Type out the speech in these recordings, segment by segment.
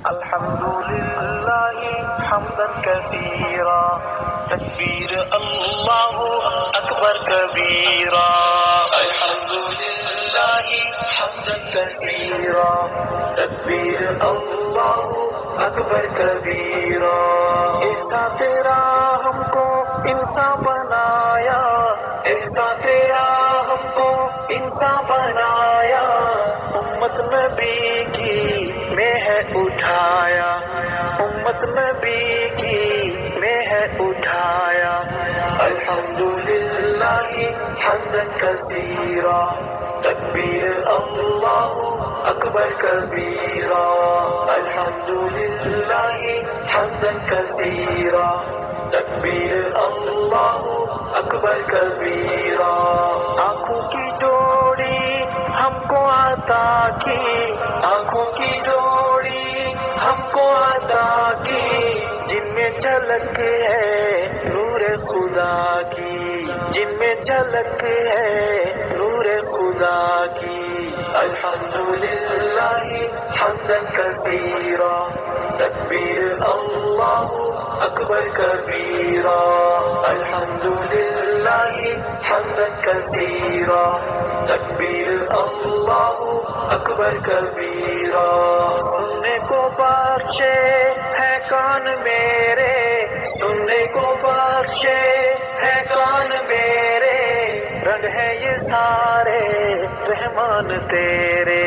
الحمد للہ حمدا کثیرا تکبیر اللہ اکبر کبیرا الحمد للہ حمدا کثیرا تکبیر اللہ اکبر کبیرا ایسا تیرا ہم کو انسان بنایا ایسا تیرا ہم کو انسان بنایا امت نبی کی میں ہے اٹھایا امت نبی کی میں ہے اٹھایا الحمد للہ حمدا کثیرا تکبیر اللہ اکبر کبیرا الحمد للہ حمدا کثیرا تکبیر اللہ اکبر کبیرا آنکھوں کی جوڑی ہم کو عطا کی آنکھوں کی جوڑی ہم کو عطا کی جن میں جھلک ہے نور خدا کی جن میں جھلک ہے نور خدا کی الحمد للہ حمدا کثیرا تکبیر اللہ اکبر کبیرا الحمد للہ حمدا کثیرا تکبیر اللہ اکبر کبیرا سننے کو بخشے ہے کان میرے سننے کو بخشے ہے کان میرے رنگ ہے یہ سارے رحمان تیرے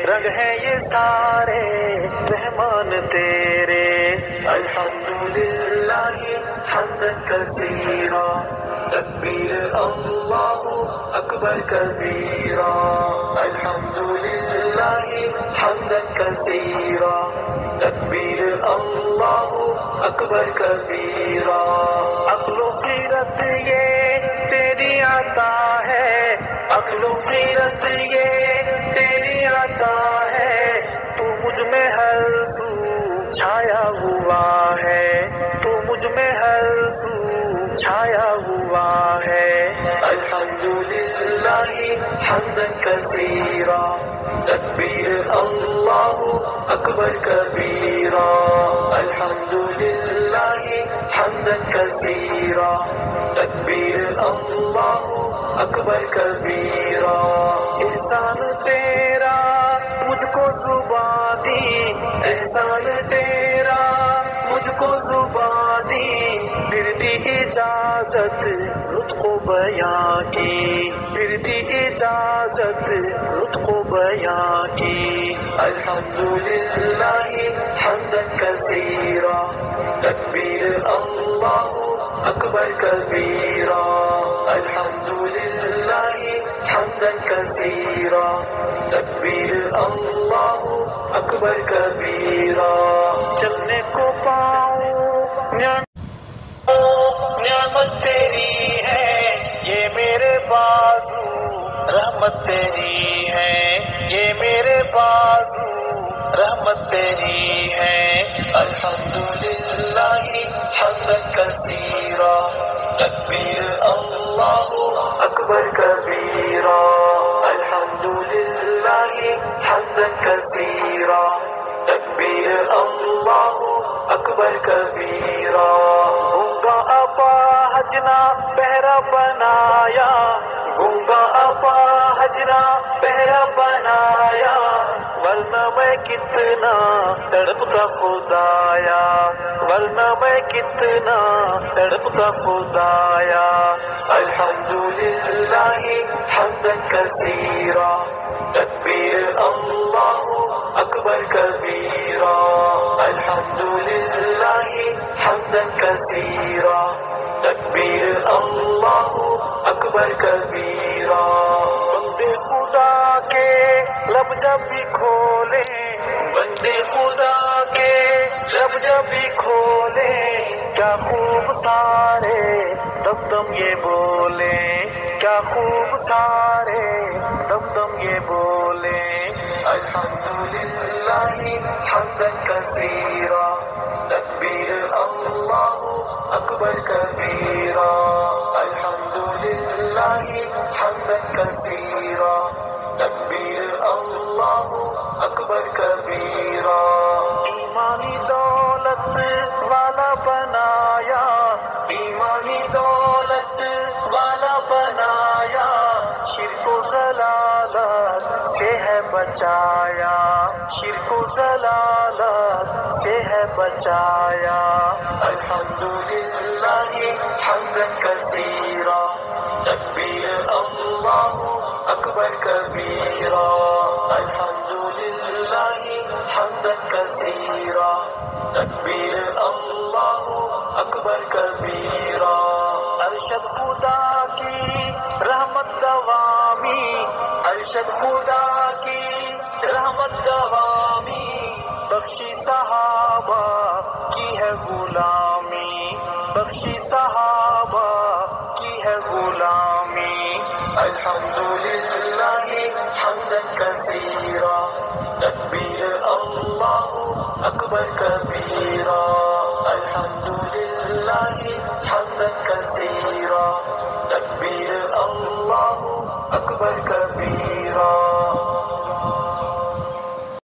رنگ ہے یہ سارے رحمان تیرے الحمد للہ حمدا کثیرا تکبیر اللہ اکبر کبیرا الحمد للہ حمدا کثیرا تکبیر اللہ اکبر کبیرا عقل و خیرت یہ تیری عطا ہے عقل و خیرت یہ تیری عطا ہے تو مجھ میں ہر تو چھایا ہوا ہے تو مجھ میں ہر تو چھایا ہوا ہے الحمد للہ حمدا کثیرا تکبیر اللہ اکبر کبیرا الحمد للہ حمدا کثیرا تکبیر اللہ اکبر کبیرا احسان تیرا مجھ کو زبان دی احسان تیرا مجھ کو زبان دی پھر دی اجازت نطق و بیان کی پھر دی اجازت نطق و بیان کی الحمد للہ حمدا کثیرا تکبیر اللہ اکبر کبیرا الحمد للہ حمدا کثیرا تکبیر اللہ اکبر کبیرا چلنے کو پاؤں نعمت تیری ہے یہ میرے بازو رحمت تیری ہے یہ میرے بازو رحمت تیری ہے الحمد للہ حمدا کثیرا تکبیر اللہ اکبر کبیرا الحمد للہ حمدا کثیرا تکبیر اللہ اکبر کبیرا گونگا اپاہجنا بہرا بنایا گونگا اپاہجنا بہرا بنایا ورنہ میں کتنا تڑپتا خدایا ورنہ میں کتنا تڑپتا خدایا الحمد للہ حمدا کثیرا تکبیر اللہ اکبر کبیرا الحمد للہ حمدا کثیرا تکبیر اللہ اکبر کبیرا بندے خدا کے لب جب بھی کھولے بندے خدا کے لب جب بھی کھولے کیا خوب سارے دم دم یہ بولے کیا خوب سارے دم دم یہ بولے الحمد للہ حمدا کثیرا تکبیر اللہ اکبر کبیرا الحمد للہ حمدا کثیرا تکبیر اللہ اکبر کبیرا بچایا، شرک و ضلالت سے ہے بچایا. الحمدللہ حمدا کثیرا، تکبیر اللہ اکبر کبیرا. الحمدللہ حمدا کثیرا، تکبیر اللہ اکبر کبیرا. ارشد خدا کی رحمت دوامی، ارشد خدا کی رحمت دوامی، بخشی صحابہ کی ہے غلامی، بخشی صحابہ کی ہے غلامی. الحمدللہ حمدا کثیرا، تکبیر اللہ اکبر کبیرا. الحمدللہ حمدا کثیرا، تکبیر اللہ اکبر کبیرا.